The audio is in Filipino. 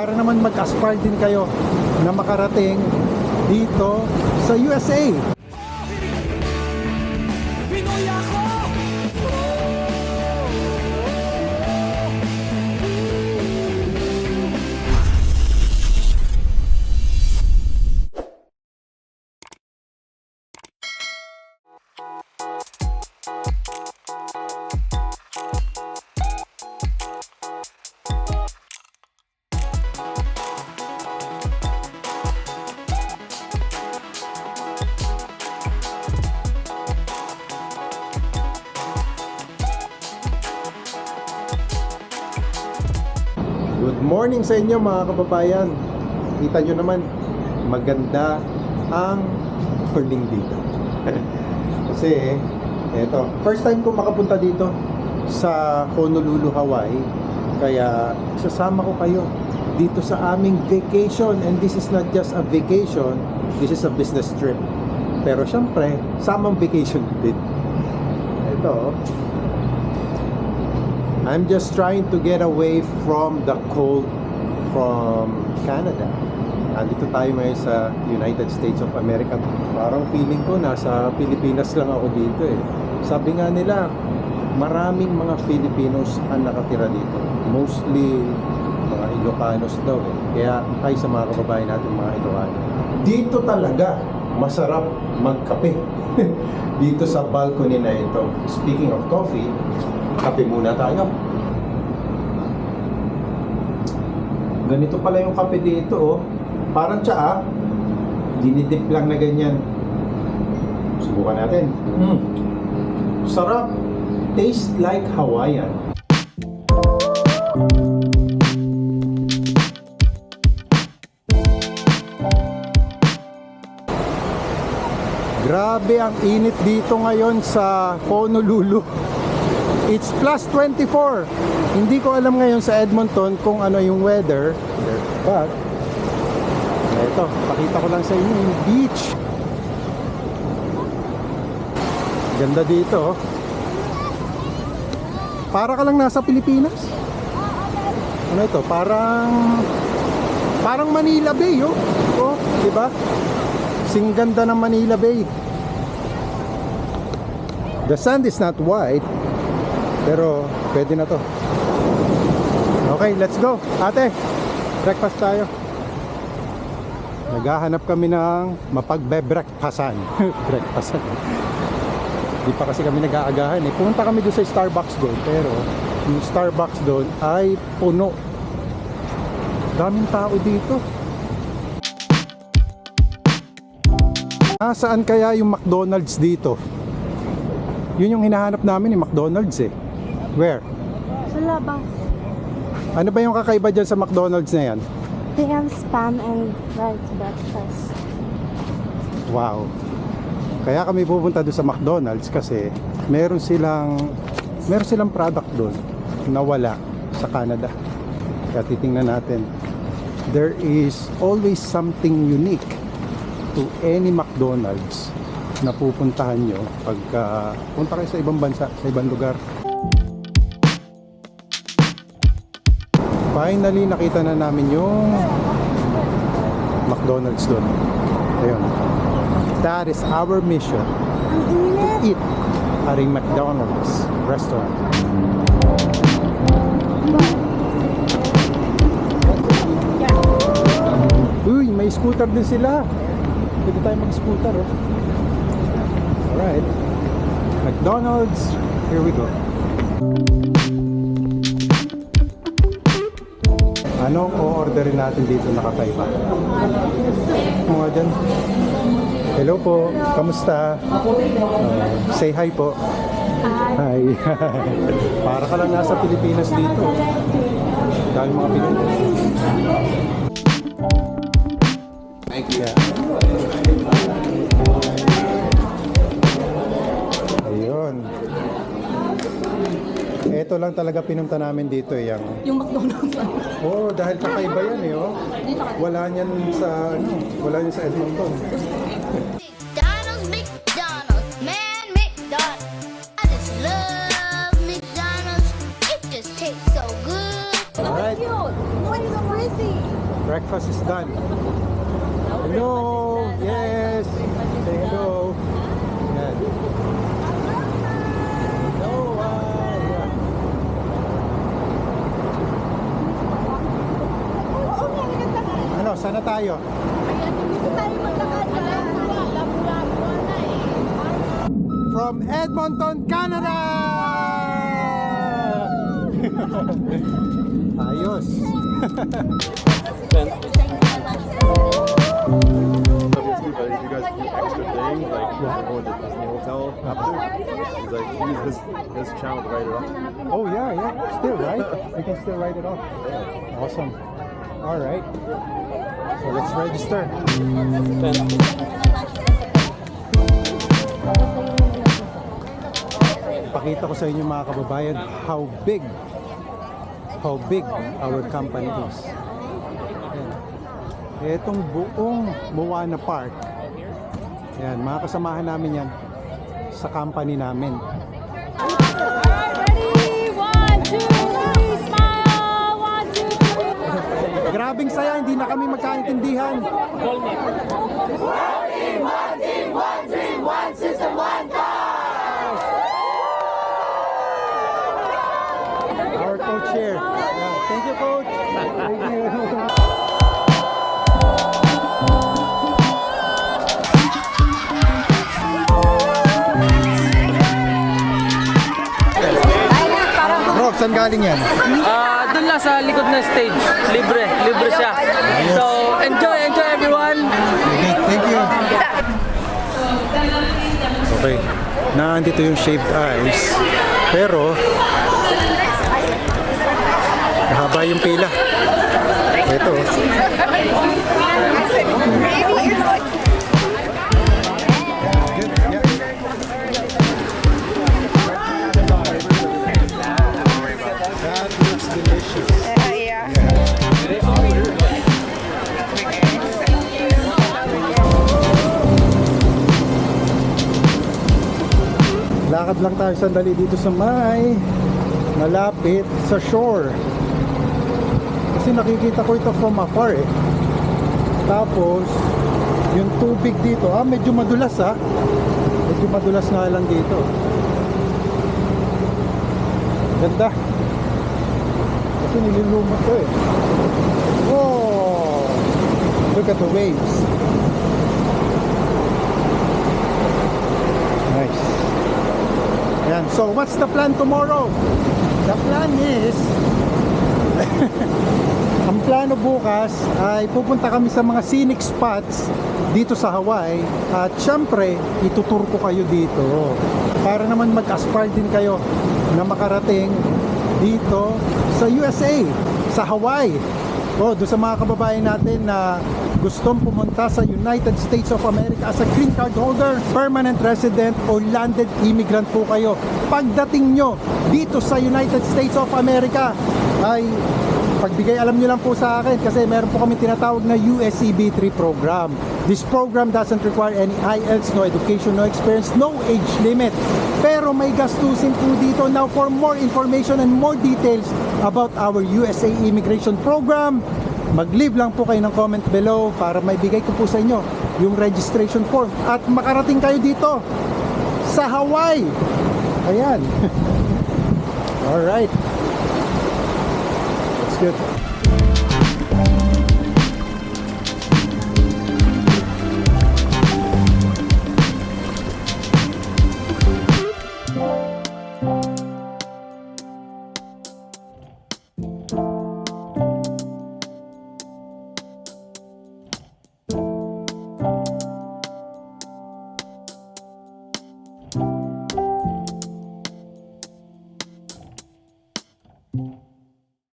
para naman mag-aspire din kayo na makarating dito sa USA. Pinoy ako! Good morning sa inyo mga kababayan. Kita nyo naman, maganda ang morning dito. Kasi, eto, first time ko makapunta dito sa Honolulu, Hawaii. Kaya, sasama ko kayo dito sa aming vacation. And this is not just a vacation, this is a business trip. Pero syempre, samang vacation din. Ito, I'm just trying to get away from the cold from Canada. Andito tayo ngayon sa United States of America. Parang feeling ko nasa Pilipinas lang ako dito eh. Sabi nga nila, maraming mga Filipinos ang nakatira dito. Mostly mga Ilocanos daw eh. Kaya kayo sa mga kababayan natin mga Ilocano. Dito talaga masarap magkape. Dito sa balcony na ito. Speaking of coffee, kape muna tayo. Ganito pala yung kape dito oh. Parang tsaa. Dinidip lang na ganyan. Subukan natin. Sarap. Taste like Hawaiian. Grabe ang init dito ngayon sa Honolulu. It's plus 24. Hindi ko alam ngayon sa Edmonton kung ano yung weather. But, ito, pakita ko lang sa inyo yung beach. Ganda dito. Para ka lang nasa Pilipinas. Ano ito? Parang Manila Bay, oh. Oh, di ba? Sing ganda ng Manila Bay. The sand is not white. Pero pwede na to. Okay, let's go. Ate, breakfast tayo. Naghahanap kami ng mapagbe-breakfastan. Breakfastan. Di pa kasi kami nag-aagahan eh. Pumunta kami doon sa Starbucks doon. Pero yung Starbucks doon ay puno. Daming tao dito. Saan kaya yung McDonald's dito? Yun yung hinahanap namin, yung McDonald's eh. Where? Sa labas. Ano ba yung kakaiba dyan sa McDonald's na yan? They have spam and rice breakfast. Wow. Kaya kami pupunta doon sa McDonald's kasi meron silang product doon na wala sa Canada. Kaya titingnan natin. There is always something unique to any McDonald's na pupuntahan nyo pagka punta kayo sa ibang bansa, sa ibang lugar. Finally, nakita na namin yung McDonald's doon. Ayun. That is our mission. To eat at a McDonald's restaurant. Uy, may scooter din sila. Pwede tayo mag-scooter oh. Alright. McDonald's. Here we go. Anong o-orderin natin dito na kakaiba? Mga dyan. Hello po. Kamusta? Say hi po. Hi. Para ka lang nasa Pilipinas dito. Dahil mga Pilipinas. Thank you. Yeah. Ayun. Ito lang talaga pinunta namin dito eh, Yung McDonald's. Oo, dahil kakaiba yan eh, oh. Wala niyan sa, wala niyan sa Edmonton. McDonald's, McDonald's, man, McDonald's. I just love McDonald's. It just tastes so good. Alright. What's frizzy? breakfast is done. Hello! Yes! Say hello! Yan. Hello! Yeah. Ano, sana tayo? From Edmonton, Canada! Ayos! But if you guys do extra things like going to Disney Hotel after, it's like use this channel to write it off. Oh yeah. Still, right? We can still write it off. Awesome. All right. So let's register. Pakita ko sa inyo mga kababayan how big our company is. Ayan. Etong buong Moana Park. Yan, mga kasamahan namin yan sa company namin. Ready? 1, 2, 3, smile! 1, 2, 3. Grabing saya, hindi na kami magkaintindihan. Our coach here. Yeah, thank you, coach. Thank you. Rob, saan galing yan? Doon lang sa likod ng stage. Libre siya. So, enjoy everyone! Thank you. Okay, naandito yung shaved ice. Pero, mahaba yung pila. Ito. Good, yeah. That looks delicious. Lakad lang tayo sandali dito sa malapit sa shore. Kasi nakikita ko ito from afar eh. Tapos yung tubig dito, medyo madulas medyo madulas nga lang dito. Ganda. Kasi nililumot ko eh. Oh, look at the waves. Nice. Ayan. So what's the plan tomorrow? The plan is ang plano bukas ay pupunta kami sa mga scenic spots dito sa Hawaii at syempre itutur ko kayo dito para naman mag-aspire din kayo na makarating dito sa USA, sa Hawaii. Doon sa mga kababayan natin na gustong pumunta sa United States of America as a green card holder, permanent resident o landed immigrant po kayo. Pagdating nyo dito sa United States of America ay pagbigay alam nyo lang po sa akin kasi meron po kami tinatawag na USCB3 program. This program doesn't require any IELTS, no education, no experience, no age limit. Pero may gastusin po dito. Now for more information and more details about our USA immigration program, mag-leave lang po kayo ng comment below para may bigay ko po sa inyo yung registration form at makarating kayo dito sa Hawaii. Ayan. Alright. That's good.